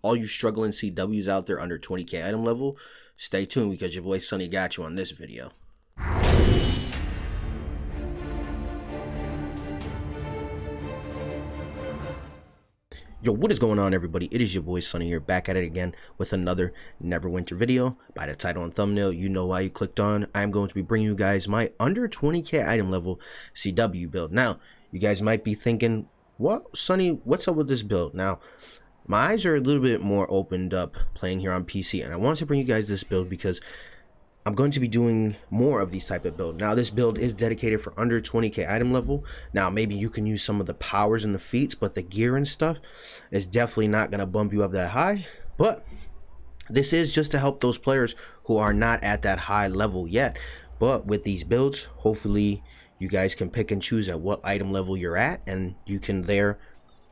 all you struggling CWs out there under 20k item level, stay tuned because your boy Sonny got you on this video. Yo, what is going on, everybody? It is your boy Sonny here, back at it again with another Neverwinter video. By the title and thumbnail, you know why you clicked on. I'm going to be bringing you guys my under 20k item level CW build. Now, you guys might be thinking, what, Sonny, what's up with this build? Now, my eyes are a little bit more opened up playing here on PC, and I wanted to bring you guys this build because I'm going to be doing more of these type of build. Now, this build is dedicated for under 20k item level. Now, maybe you can use some of the powers and the feats, but the gear and stuff is definitely not going to bump you up that high. But this is just to help those players who are not at that high level yet. But with these builds, hopefully you guys can pick and choose at what item level you're at, and you can there,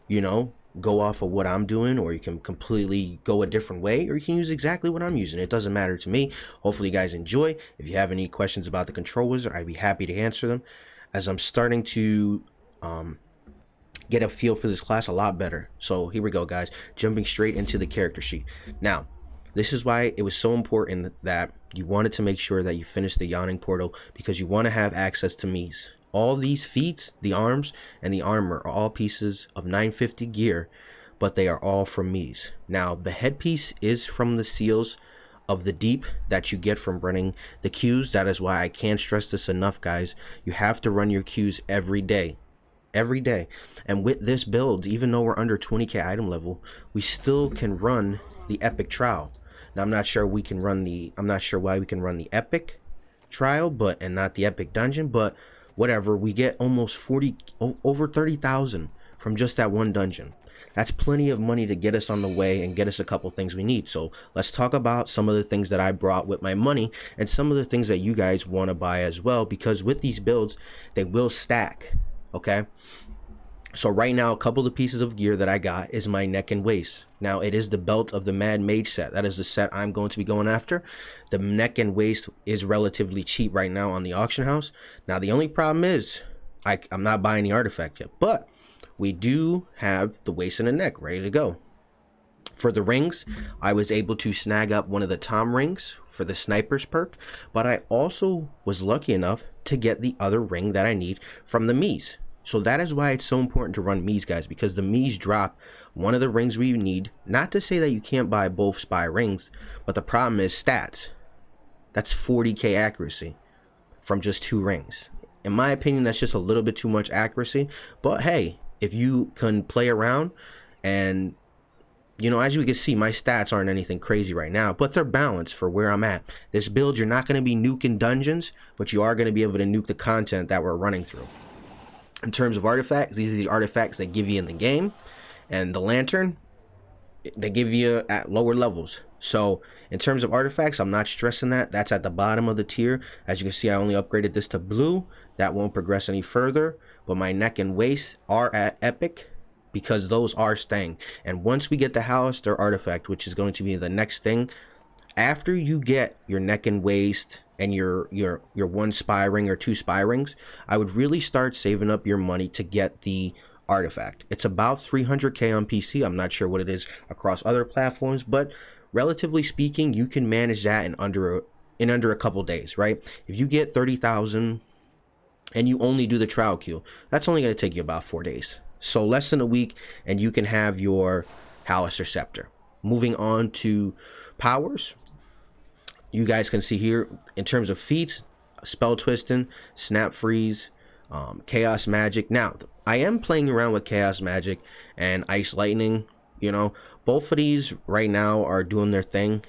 you know, go off of what I'm doing, or you can completely go a different way, or you can use exactly what I'm using. It doesn't matter to me. Hopefully you guys enjoy. If you have any questions about the control wizard, I'd be happy to answer them, as I'm starting to get a feel for this class a lot better. So here we go, guys, jumping straight into the character sheet. Now, this is why it was so important that you wanted to make sure that you finish the yawning portal, because you want to have access to Mies. All these feats, the arms, and the armor are all pieces of 950 gear, but they are all from Mies. Now, the headpiece is from the seals of the deep that you get from running the queues. That is why I can't stress this enough, guys. You have to run your queues every day. Every day. And with this build, even though we're under 20k item level, we still can run the epic trial. Now, I'm not sure why we can run the epic trial, and not the epic dungeon, but whatever. We get almost over 30,000 from just that one dungeon. That's plenty of money to get us on the way and get us a couple things we need. So let's talk about some of the things that I brought with my money, and some of the things that you guys want to buy as well, because with these builds, they will stack. Okay, so right now, a couple of pieces of gear that I got is my neck and waist. Now, it is the belt of the Mad Mage set. That is the set I'm going to be going after. The neck and waist is relatively cheap right now on the auction house. Now, the only problem is I'm not buying the artifact yet, but we do have the waist and the neck ready to go. For the rings, I was able to snag up one of the Tom rings for the sniper's perk, but I also was lucky enough to get the other ring that I need from the Mies. So that is why it's so important to run Mies, guys, because the Mies drop one of the rings we need. Not to say that you can't buy both spy rings, but the problem is stats. That's 40k accuracy from just 2 rings. In my opinion, that's just a little bit too much accuracy. But hey, if you can play around, and you know, as you can see, my stats aren't anything crazy right now, but they're balanced for where I'm at. This build, you're not going to be nuking dungeons, but you are going to be able to nuke the content that we're running through. In terms of artifacts, these are the artifacts that give you in the game, and the lantern, they give you at lower levels. So in terms of artifacts, I'm not stressing that. That's at the bottom of the tier. As you can see, I only upgraded this to blue. That won't progress any further, but my neck and waist are at epic, because those are staying. And once we get the Hallister artifact, which is going to be the next thing, after you get your neck and waist and your 1 spy ring or 2 spy rings, I would really start saving up your money to get the artifact. It's about 300k on PC. I'm not sure what it is across other platforms, but relatively speaking, you can manage that in under a couple days, right? If you get 30,000 and you only do the trial queue, that's only going to take you about 4 days. So less than a week, and you can have your Hallister scepter. Moving on to powers, you guys can see here in terms of feats, spell twisting, snap freeze, chaos magic. Now, I am playing around with chaos magic and ice lightning. You know, both of these right now are doing their thing.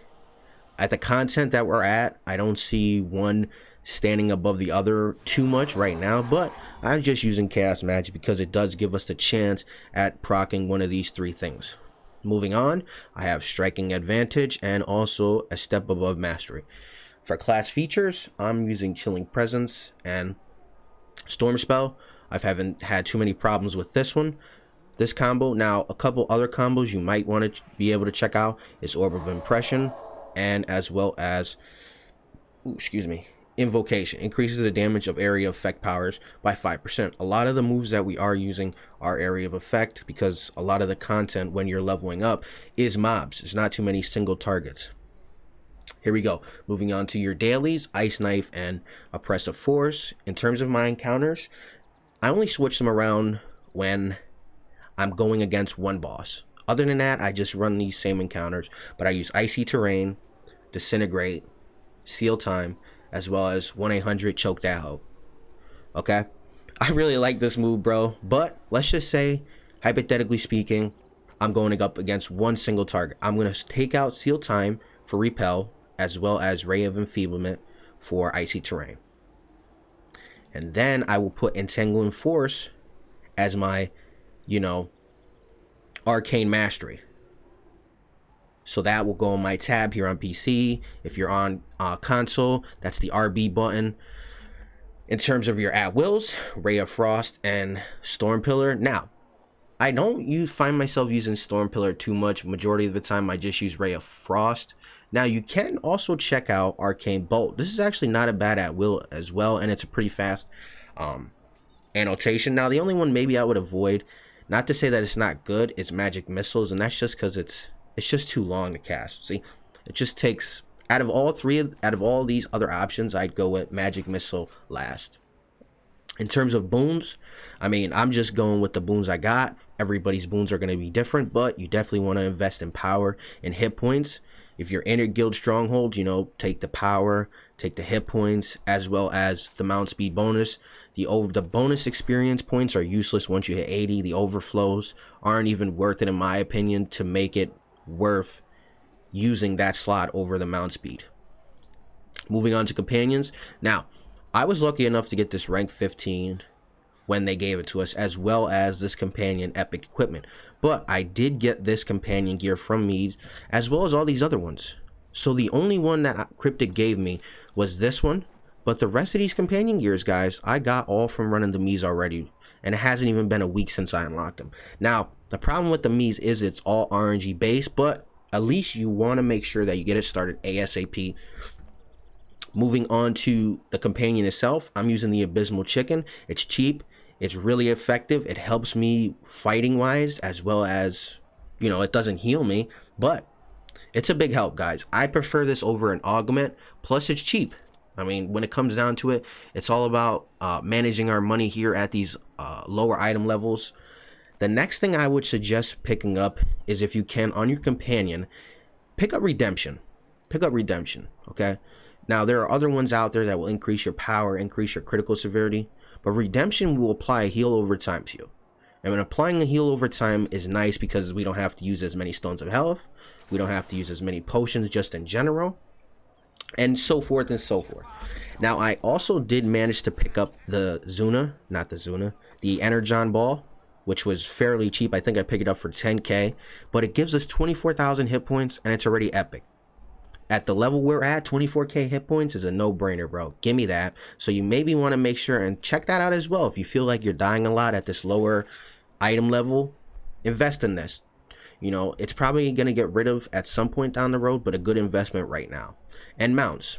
At the content that we're at, I don't see one standing above the other too much right now, but I'm just using chaos magic because it does give us the chance at proccing one of these 3 things. Moving on, I have striking advantage and also a step above mastery. For class features, I'm using chilling presence and storm spell. I haven't had too many problems with this combo. Now, a couple other combos you might want to be able to check out is orb of impression, and as well as Invocation increases the damage of area effect powers by 5%. A lot of the moves that we are using are area of effect because a lot of the content when you're leveling up is mobs. There's not too many single targets. Here we go. Moving on to your dailies, Ice Knife and Oppressive Force. In terms of my encounters, I only switch them around when I'm going against one boss. Other than that, I just run these same encounters, but I use Icy Terrain, Disintegrate, Seal Time, as well as 1-800 Choke That Hoe. Okay? I really like this move, bro, but let's just say, hypothetically speaking, I'm going up against one single target. I'm going to take out Seal Time for Repel, as well as Ray of Enfeeblement for Icy Terrain. And then I will put Entangling Force as my, Arcane Mastery. So that will go on my tab here on PC. If you're on console, that's the RB button. In terms of your at-wills, Ray of Frost and Storm Pillar. Now, I don't find myself using Storm Pillar too much. Majority of the time, I just use Ray of Frost. Now, you can also check out Arcane Bolt. This is actually not a bad at-will as well, and it's a pretty fast annotation. Now, the only one maybe I would avoid, not to say that it's not good, is Magic Missiles, and that's just because it's just too long to cast. See, it just takes, out of all these other options, I'd go with Magic Missile last. In terms of boons, I mean, I'm just going with the boons I got. Everybody's boons are going to be different, but you definitely want to invest in power and hit points. If you're in your guild stronghold, take the power, take the hit points, as well as the mount speed bonus. The bonus experience points are useless once you hit 80. The overflows aren't even worth it, in my opinion, to make it worth using that slot over the mount speed. Moving on to companions. Now, I was lucky enough to get this rank 15 when they gave it to us, as well as this companion epic equipment, but I did get this companion gear from me as well as all these other ones. So the only one that Cryptic gave me was this one, but the rest of these companion gears, guys, I got all from running the Mies already, and it hasn't even been a week since I unlocked them. Now, the problem with the Mies is it's all RNG based, but at least you want to make sure that you get it started ASAP. Moving on to the companion itself, I'm using the Abysmal Chicken. It's cheap, it's really effective, it helps me fighting wise, as well as, it doesn't heal me, but it's a big help, guys. I prefer this over an augment, plus it's cheap. I mean, when it comes down to it, it's all about managing our money here at these lower item levels. The next thing I would suggest picking up is, if you can, on your companion, pick up Redemption. Pick up Redemption, okay? Now, there are other ones out there that will increase your power, increase your critical severity, but Redemption will apply a heal over time to you. And when applying a heal over time is nice because we don't have to use as many Stones of Health, we don't have to use as many potions just in general, and so forth and so forth. Now, I also did manage to pick up the Energon Ball, which was fairly cheap. I think I picked it up for 10k, but it gives us 24,000 hit points, and it's already epic. At the level we're at, 24k hit points is a no-brainer, bro. Give me that. So you maybe want to make sure and check that out as well. If you feel like you're dying a lot at this lower item level, invest in this. It's probably going to get rid of at some point down the road, but a good investment right now. And mounts.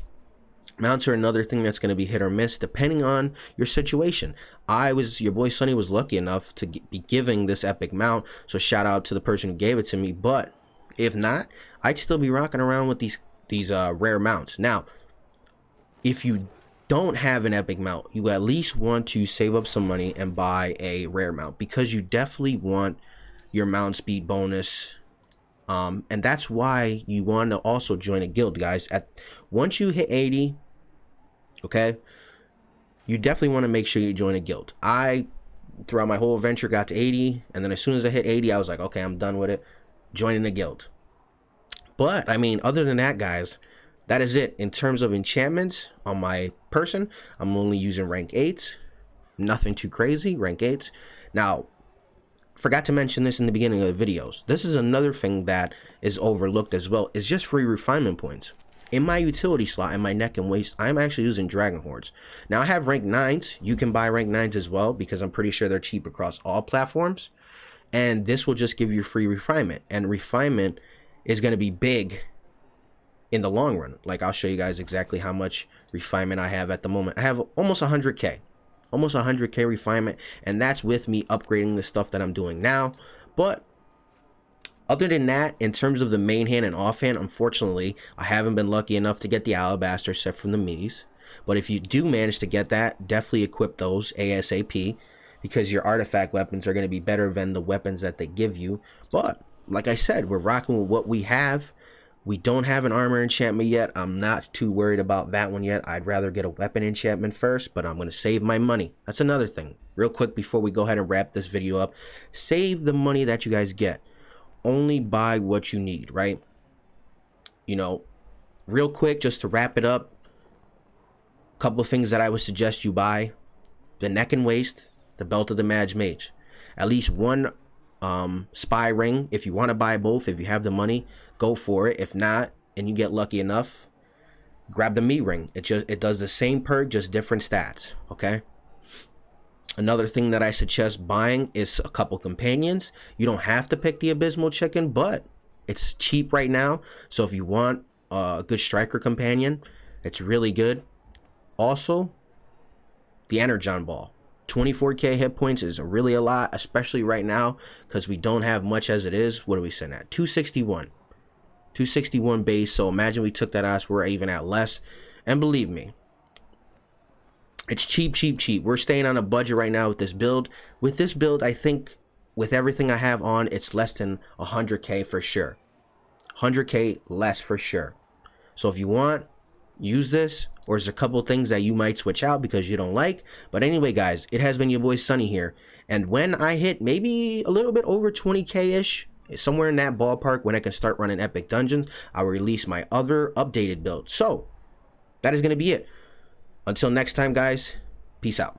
Mounts are another thing that's going to be hit or miss depending on your situation. Your boy Sonny was lucky enough to be giving this epic mount, so shout out to the person who gave it to me. But if not, I'd still be rocking around with these rare mounts. Now, if you don't have an epic mount, you at least want to save up some money and buy a rare mount, because you definitely want your mount speed bonus, and that's why you want to also join a guild, guys. Once you hit 80, okay, you definitely want to make sure you join a guild. I, throughout my whole adventure, got to 80, and then as soon as I hit 80, I was like, okay, I'm done with it, joining a guild. But I mean, other than that, guys, that is it. In terms of enchantments on my person, I'm only using rank 8s, nothing too crazy, rank 8s. Now, forgot to mention this in the beginning of the videos. This is another thing that is overlooked as well, is just free refinement points. In my utility slot, in my neck and waist, I'm actually using Dragon Hordes. Now, I have rank 9s. You can buy rank 9s as well, because I'm pretty sure they're cheap across all platforms. And this will just give you free refinement. And refinement is going to be big in the long run. Like, I'll show you guys exactly how much refinement I have at the moment. I have almost 100k, almost 100k refinement, and that's with me upgrading the stuff that I'm doing now. But other than that, in terms of the main hand and offhand, unfortunately, I haven't been lucky enough to get the Alabaster set from the Mies. But if you do manage to get that, definitely equip those ASAP, because your artifact weapons are going to be better than the weapons that they give you. But like I said, we're rocking with what we have. We don't have an armor enchantment yet. I'm not too worried about that one yet. I'd rather get a weapon enchantment first, but I'm going to save my money. That's another thing. Real quick before we go ahead and wrap this video up, save the money that you guys get. Only buy what you need, right? You know, real quick, just to wrap it up, a couple of things that I would suggest you buy: the neck and waist, the belt of the Mad Mage, at least one spy ring. If you want to buy both, if you have the money, go for it. If not, and you get lucky enough, grab the me ring. It does the same perk, just different stats. Okay. Another thing that I suggest buying is a couple companions. You don't have to pick the Abysmal Chicken, but it's cheap right now. So if you want a good striker companion, it's really good. Also, the Energon Ball. 24k hit points is really a lot, especially right now, because we don't have much as it is. What are we sitting at? 261 base. So imagine we took that out, we're even at less. And believe me, it's cheap. We're staying on a budget right now with this build. With this build, I think with everything I have on, it's less than 100k for sure. 100k less for sure. So if you want, use this, or there's a couple things that you might switch out because you don't like. But anyway, guys, it has been your boy Sonny here, and when I hit maybe a little bit over 20k ish, somewhere in that ballpark, when I can start running epic dungeons, I'll release my other updated build. So that is going to be it. Until next time, guys, peace out.